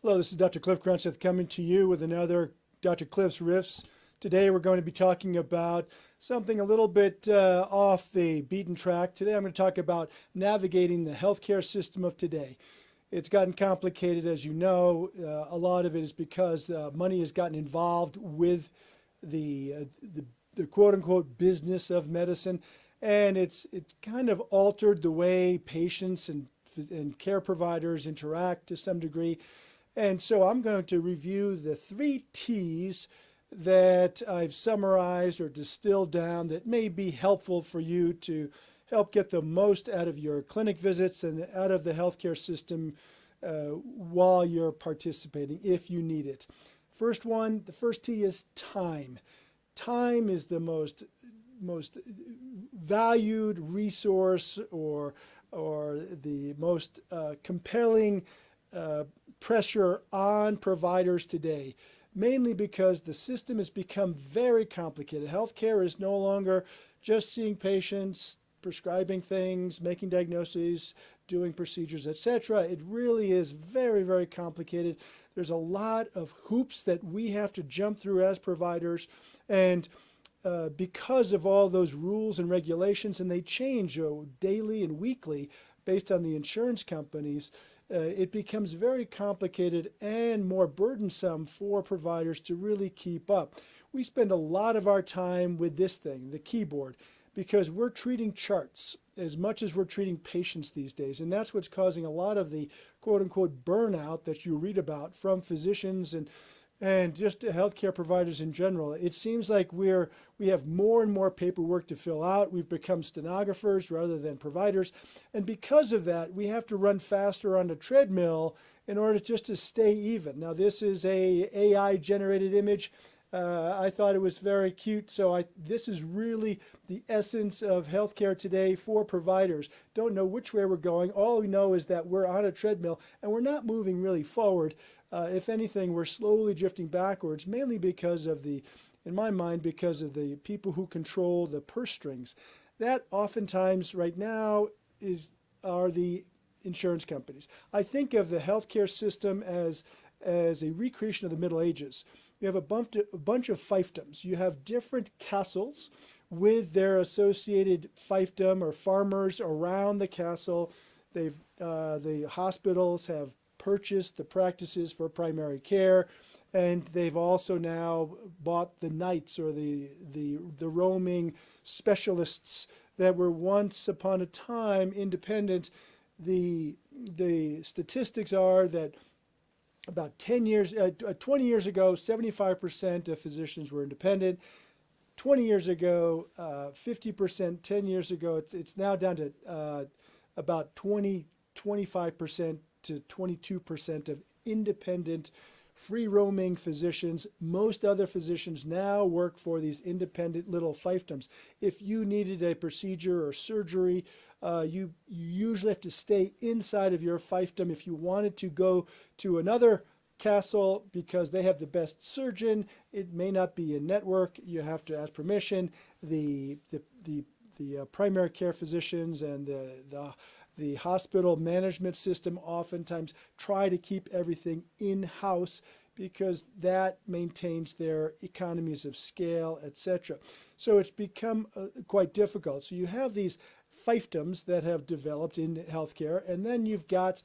Hello, this is Dr. Cliff Grunsteth coming to you with another Dr. Cliff's Riffs. Today we're going to be talking about something a little bit off the beaten track. Today I'm going to talk about navigating the healthcare system of today. It's gotten complicated, as you know. A lot of it is because money has gotten involved with the quote-unquote business of medicine, and it's kind of altered the way patients and care providers interact to some degree. And so I'm going to review the 3 T's that I've summarized or distilled down that may be helpful for you to help get the most out of your clinic visits and out of the healthcare system while you're participating, if you need it. The first T is time. Time is the most valued resource or the most compelling pressure on providers today, mainly because the system has become very complicated. Healthcare is no longer just seeing patients, prescribing things, making diagnoses, doing procedures, etc. It really is very, very complicated. There's a lot of hoops that we have to jump through as providers, and because of all those rules and regulations, and they change daily and weekly based on the insurance companies, it becomes very complicated and more burdensome for providers to really keep up. We spend a lot of our time with this thing, the keyboard, because we're treating charts as much as we're treating patients these days. And that's what's causing a lot of the quote-unquote burnout that you read about from physicians and just healthcare providers in general. It seems like we have more and more paperwork to fill out. We've become stenographers rather than providers. And because of that, we have to run faster on a treadmill in order just to stay even. Now, this is a AI-generated image. I thought it was very cute. So this is really the essence of healthcare today for providers. Don't know which way we're going. All we know is that we're on a treadmill and we're not moving really forward. If anything, we're slowly drifting backwards, mainly because of in my mind, because of the people who control the purse strings. That oftentimes right now are the insurance companies. I think of the healthcare system as a recreation of the Middle Ages. You have a bunch of fiefdoms. You have different castles with their associated fiefdom or farmers around the castle. The hospitals have purchased the practices for primary care, and they've also now bought the knights or the roaming specialists that were once upon a time independent. The statistics are that about 20 years ago, 75% of physicians were independent. 20 years ago, 50%. 10 years ago, it's now down to about 25% to 22% of independent, free-roaming physicians. Most other physicians now work for these independent little fiefdoms. If you needed a procedure or surgery, you usually have to stay inside of your fiefdom. If you wanted to go to another castle because they have the best surgeon, it may not be a network. You have to ask permission. The primary care physicians and the hospital management system oftentimes try to keep everything in-house because that maintains their economies of scale, etc. So it's become quite difficult. So you have these fiefdoms that have developed in healthcare, and then you've got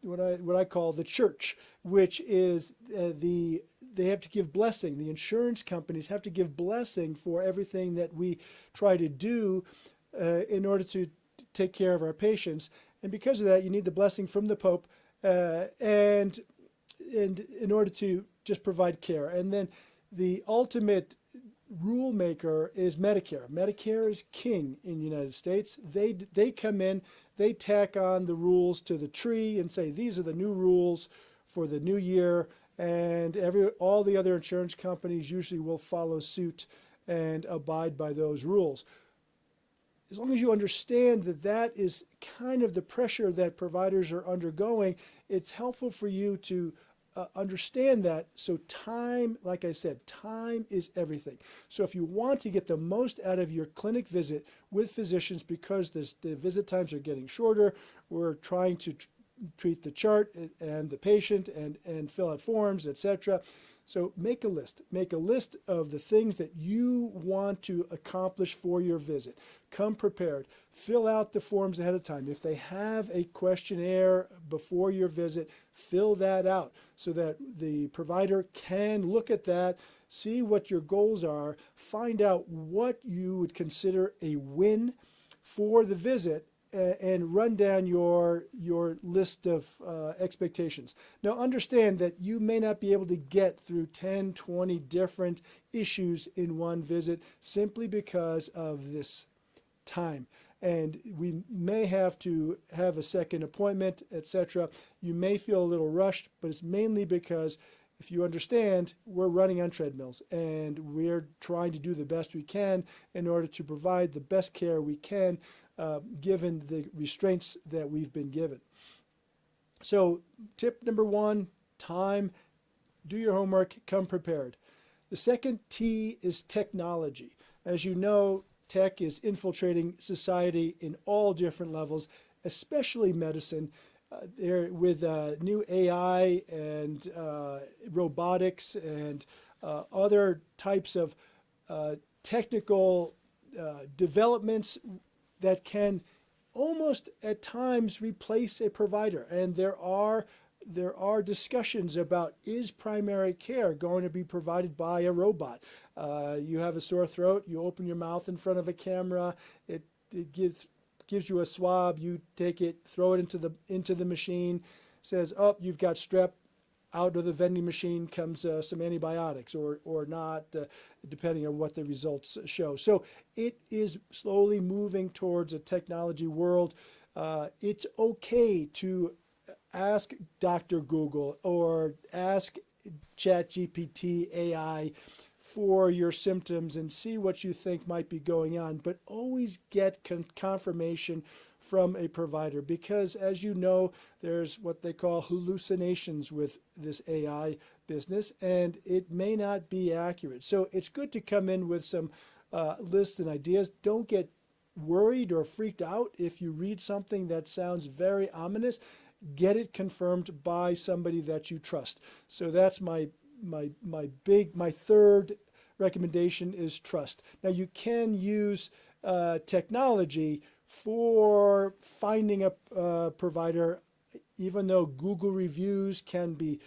what I call the church, which is they have to give blessing. The insurance companies have to give blessing for everything that we try to do in order to take care of our patients. And because of that, you need the blessing from the Pope and in order to just provide care. And then the ultimate rule maker is Medicare. Medicare is king in the United States. They come in, they tack on the rules to the tree and say, these are the new rules for the new year. And all the other insurance companies usually will follow suit and abide by those rules. As long as you understand that that is kind of the pressure that providers are undergoing, it's helpful for you to understand that. So time, like I said, time is everything. So if you want to get the most out of your clinic visit with physicians, because the visit times are getting shorter, we're trying to treat the chart and the patient and fill out forms, etc. So make a list. Make a list of the things that you want to accomplish for your visit. Come prepared. Fill out the forms ahead of time. If they have a questionnaire before your visit, fill that out so that the provider can look at that, see what your goals are, find out what you would consider a win for the visit, and run down your list of expectations. Now understand that you may not be able to get through 10, 20 different issues in one visit simply because of this time. And we may have to have a second appointment, etc. You may feel a little rushed, but it's mainly because, if you understand, we're running on treadmills and we're trying to do the best we can in order to provide the best care we can, given the restraints that we've been given. So tip number one, time. Do your homework, come prepared. The second T is technology. As you know, tech is infiltrating society in all different levels, especially medicine. With new AI and robotics and other types of technical developments that can almost at times replace a provider. And there are discussions about, is primary care going to be provided by a robot? You have a sore throat, you open your mouth in front of a camera, it gives you a swab, you take it, throw it into the machine, says, oh, you've got strep. Out of the vending machine comes some antibiotics or not, depending on what the results show. So it is slowly moving towards a technology world. It's okay to ask Dr. Google or ask ChatGPT AI for your symptoms and see what you think might be going on, but always get confirmation from a provider, because as you know, there's what they call hallucinations with this AI business, and it may not be accurate. So it's good to come in with some lists and ideas. Don't get worried or freaked out if you read something that sounds very ominous. Get it confirmed by somebody that you trust. So that's my third recommendation is trust. Now you can use technology for finding a provider, even though Google reviews can be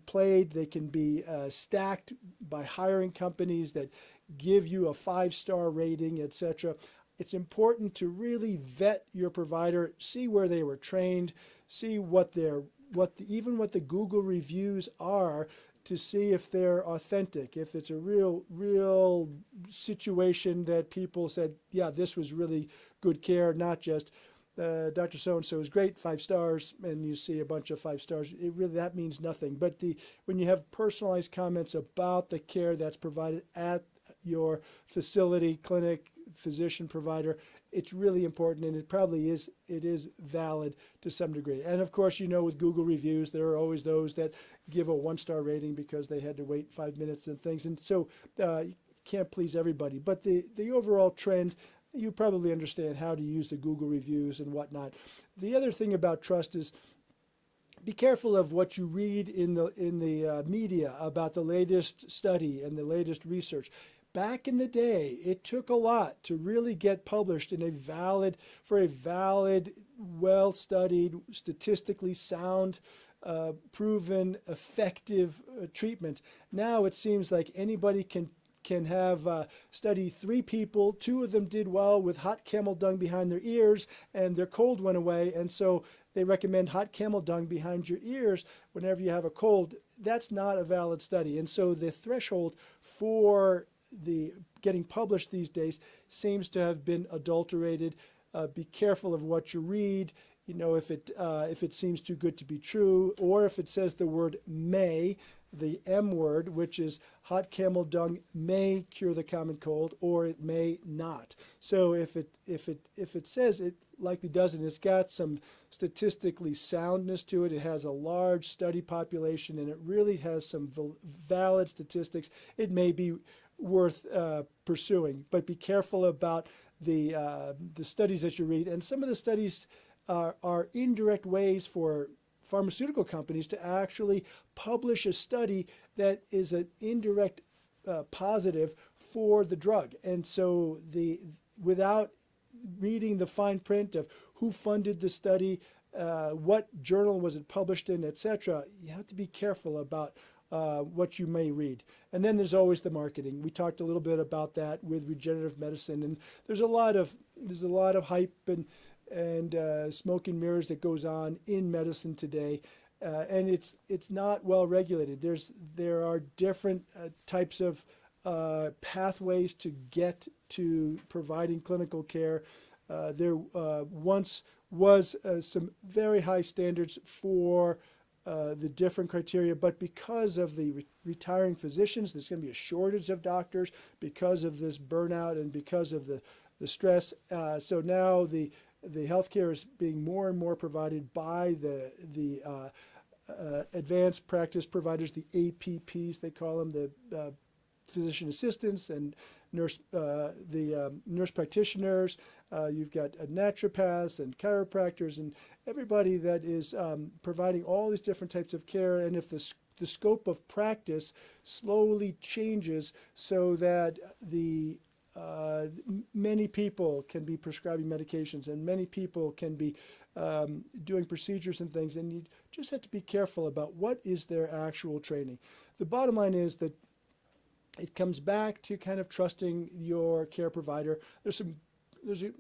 played, they can be stacked by hiring companies that give you a 5-star rating, etc. It's important to really vet your provider, see where they were trained, see what the Google reviews are, to see if they're authentic, if it's a real situation that people said, yeah, this was really good care, not just Dr. So-and-so is great, 5 stars, and you see a bunch of 5 stars. That means nothing. But when you have personalized comments about the care that's provided at your facility, clinic, physician provider, it's really important, and it is valid to some degree. And of course, with Google reviews, there are always those that give a 1-star rating because they had to wait 5 minutes and things. And so you can't please everybody. But the overall trend, you probably understand how to use the Google reviews and whatnot. The other thing about trust is, be careful of what you read in the media about the latest study and the latest research. Back in the day, it took a lot to really get published in a valid, well-studied, statistically sound, proven, effective treatment. Now it seems like anybody can have study 3 people. 2 of them did well with hot camel dung behind their ears, and their cold went away. And so they recommend hot camel dung behind your ears whenever you have a cold. That's not a valid study. And so the threshold for the getting published these days seems to have been adulterated. Be careful of what you read. If it seems too good to be true, or if it says the word may, the M word, which is hot camel dung may cure the common cold, or it may not. So if it says it likely doesn't, it's got some statistically soundness to it. It has a large study population, and it really has some valid statistics. It may be worth pursuing, but be careful about the studies that you read. And some of the studies are indirect ways for pharmaceutical companies to actually publish a study that is an indirect positive for the drug. And so without reading the fine print of who funded the study, what journal was it published in, etc., you have to be careful about what you may read. And then there's always the marketing. We talked a little bit about that with regenerative medicine, and there's a lot of hype and smoke and mirrors that goes on in medicine today, and it's not well regulated. There are different types of pathways to get to providing clinical care. There once was some very high standards for the different criteria, but because of the retiring physicians, there's going to be a shortage of doctors because of this burnout and because of the stress. So now the healthcare is being more and more provided by the advanced practice providers, the APPs they call them, the physician assistants and nurse practitioners. You've got naturopaths and chiropractors and everybody that is providing all these different types of care. And if the scope of practice slowly changes so that many people can be prescribing medications and many people can be doing procedures and things, and you just have to be careful about what is their actual training. The bottom line is that it comes back to kind of trusting your care provider. There's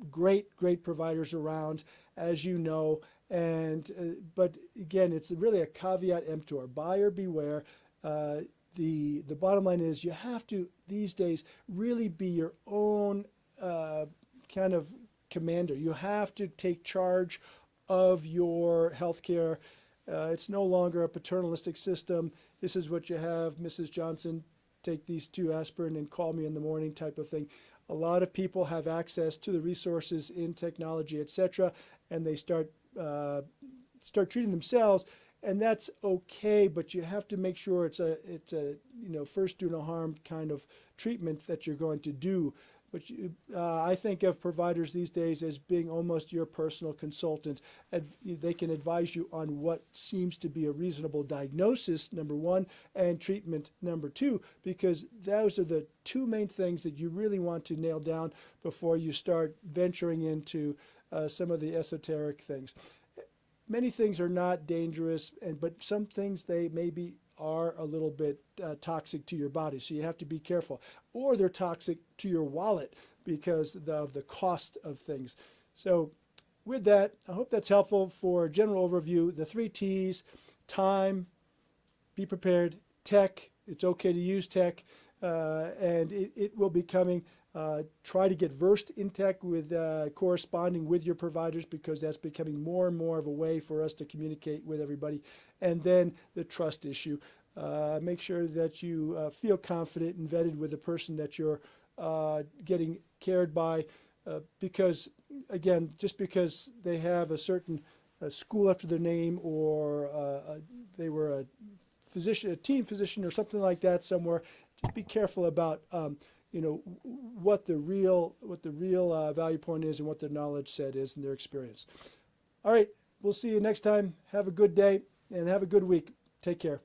great providers around, as you know, and but again, it's really a caveat emptor, buyer beware. The bottom line is you have to these days really be your own kind of commander. You have to take charge of your healthcare. It's no longer a paternalistic system. This is what you have, Mrs. Johnson. Take these 2 aspirin and call me in the morning type of thing. A lot of people have access to the resources in technology, etc., and they start treating themselves, and that's okay. But you have to make sure it's a first do no harm kind of treatment that you're going to do. But I think of providers these days as being almost your personal consultant. They can advise you on what seems to be a reasonable diagnosis, number 1, and treatment, number 2, because those are the 2 main things that you really want to nail down before you start venturing into some of the esoteric things. Many things are not dangerous, but some things they maybe are a little bit toxic to your body, so you have to be careful. Or they're toxic to your wallet because of the cost of things. So with that, I hope that's helpful for a general overview. The 3 T's: time, be prepared; tech, it's okay to use tech, and it will be coming. Try to get versed in tech with corresponding with your providers, because that's becoming more and more of a way for us to communicate with everybody. And then the trust issue. Make sure that you feel confident and vetted with the person that you're getting cared by, because, again, just because they have a certain school after their name, or they were a physician, a team physician or something like that somewhere, just be careful about what the real value point is and what their knowledge set is and their experience. All right, we'll see you next time. Have a good day and have a good week. Take care.